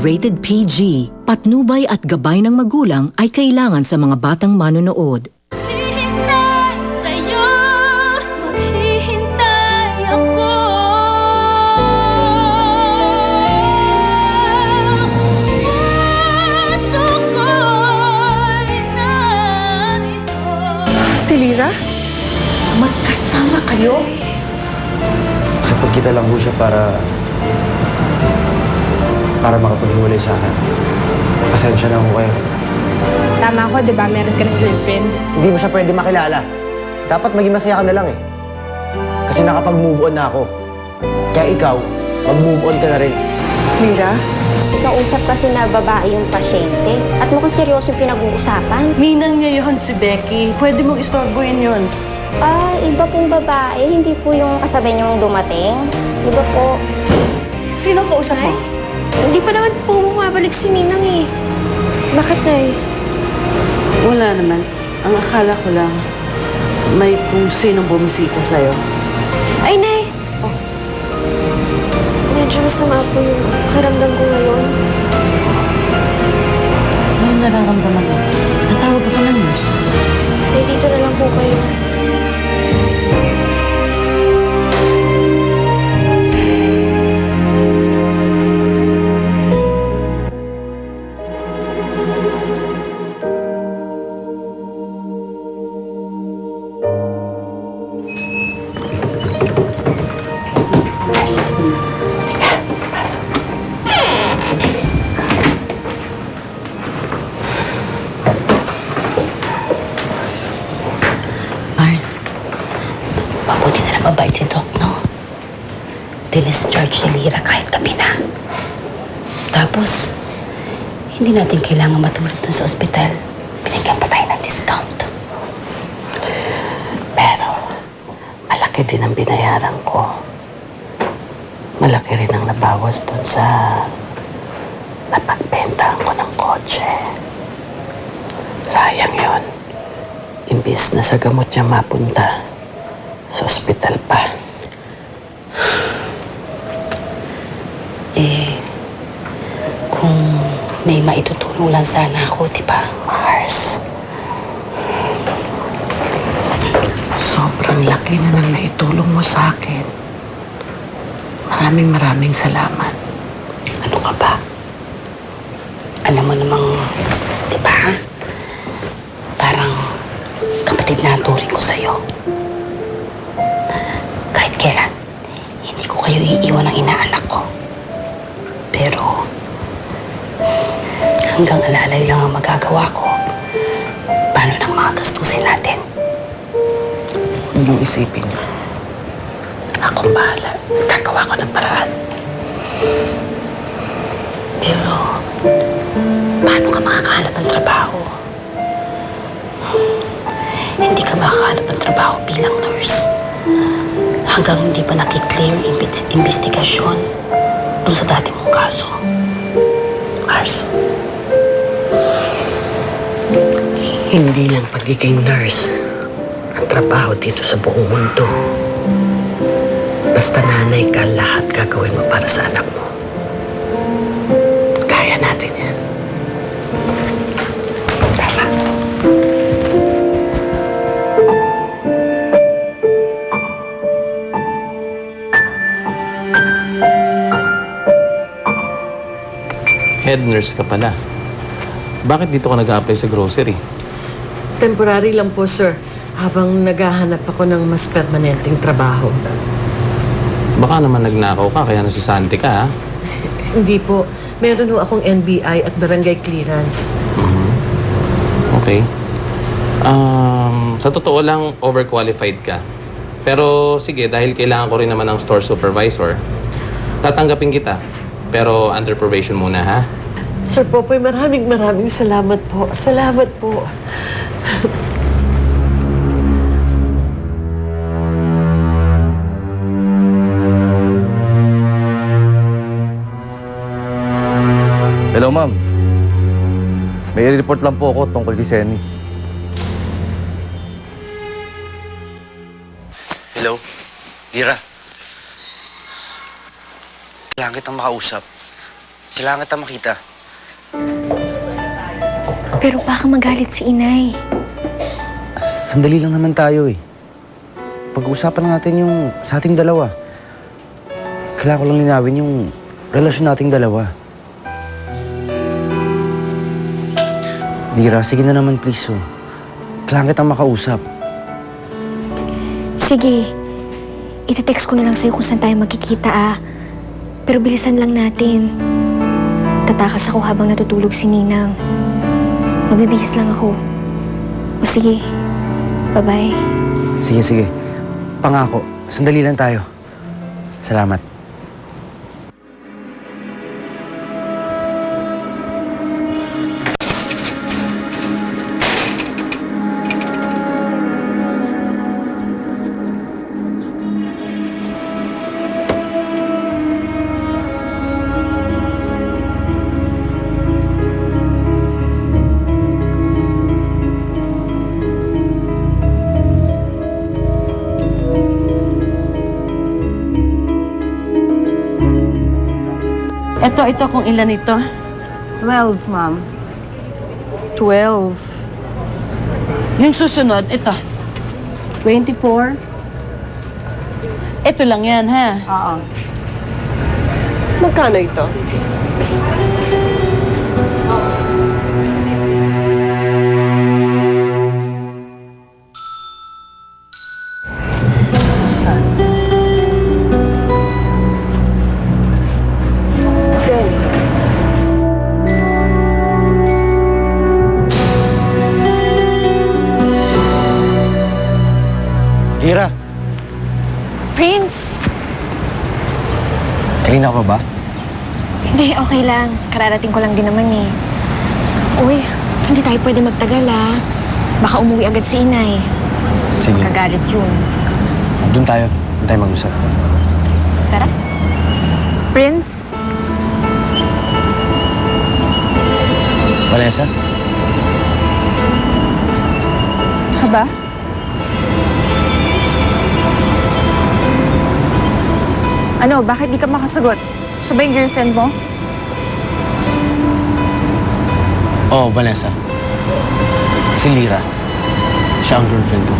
rated PG. Patnubay at gabay ng magulang ay kailangan sa mga batang manonood. Maghihintay sa'yo, maghihintay ako. Puso ko'y narito. Si Lyra? Magkasama kayo? Nakipagkita lang po siya para makapaghiwalay sa akin. Pasensya na ako kayo. Tama ko, di ba? Meron ka ng girlfriend. Hindi mo siya pwede makilala. Dapat maging masaya ka na lang eh. Kasi nakapag-move on na ako. Kaya ikaw, mag-move on ka na rin. Lyra? Kausap kasi na babae yung pasyente at mukhang seryoso yung pinag-uusapan. Ninang niya yun si Becky. Pwede mong istorbohin yun. Iba pong babae, hindi po yung kasabay niyong dumating. Iba po. Sino kausap mo? Hindi pa naman po bumabalik si Ninang eh. Bakit, Nay? Wala naman. Ang akala ko lang, may kung sinong bumisita sa'yo. Ay, Nay! Medyo masama po yung pakiramdam ko ngayon. Ano nararamdaman mo? Natawag ako ng nurse. Nay, dito na lang po kayo. Mars, mabuti na lang mabait si Doc, no? Dinischarge si Lyra kahit gabi na. Tapos, hindi natin kailangan matulog dun sa ospital. Binigyan pa tayo ng discount. Pero, malaki din ang binayaran ko. Malaki rin ang nabawas doon sa napagbentahan ko ng kotse. Sayang yon. Imbis na sa gamot niya mapunta, sa ospital pa. Kung may maitutulong lang sana ako, di ba? Mars, sobrang laki na nang naitulong mo sa akin. Maraming salamat. Ano ka ba? Alam mo namang, di ba? Parang kapatid na ang turing ko sa'yo. Kahit kailan, hindi ko kayo iiwan ng inaanak ko. Pero, hanggang alalay lang ang magagawa ko. Paano nang mga gastusin natin? Huwag mong isipin yun. Akong bahala. Gagawa ko ng paraan. Pero, paano ka makakahanap ng trabaho? Hindi ka makakahanap ng trabaho bilang nurse. Hanggang hindi pa nakiklear yung investigasyon dun sa dati mong kaso. Mars, hindi lang pagiging nurse ang trabaho dito sa buong mundo. Basta nanay ka, lahat gagawin mo para sa anak mo. Kaya natin yan. Tama. Head nurse ka pala. Bakit dito ka nag-a-apply sa grocery? Temporary lang po, sir. Habang naghahanap ako ng mas permanenteng trabaho. Baka naman nagnakaw ka, kaya nasasante ka, ha? Hindi po. Meron ho akong NBI at barangay clearance. Okay. Sa totoo lang, overqualified ka. Pero sige, dahil kailangan ko rin naman ng store supervisor, tatanggapin kita. Pero under probation muna, ha? Sir Popoy, maraming salamat po. Salamat po. Hello, ma'am. May report lang po ako tungkol kay Senny. Hello? Lyra? Kailangan kitang makausap. Kailangan kita makita. Pero baka magalit si inay. Sandali lang naman tayo eh. Pag-uusapan lang natin yung sa ating dalawa. Kailangan ko lang linawin yung relasyon nating dalawa. Lira, sige na naman please oh. Kailangan kitang makausap. Sige, iti-text ko na lang sa'yo kung saan tayo magkikita ah. Pero bilisan lang natin. Tatakas ako habang natutulog si Ninang. Magbibihis lang ako. O sige, bye-bye. Sige, sige. Pangako, sandali lang tayo. Salamat. Ito kung ilan ito. 12, ma'am. 12. Yung susunod, ito. 24? Ito lang yan, ha? Oo. Magkano ito? Lira, Prince! kanina ka pa ba? Hindi, okay lang. Kararating ko lang din naman eh. Uy, hindi tayo pwede magtagal ah. Baka umuwi agad si inay. Sige. Kagalit yun. Doon tayo. Doon tayo mag-usap. Tara. Prince? Vanessa? Siya ba? Ano, bakit di ka makasagot? Siya ba yung girlfriend mo? Oo, Vanessa. Si Lira. Siya ang girlfriend ko.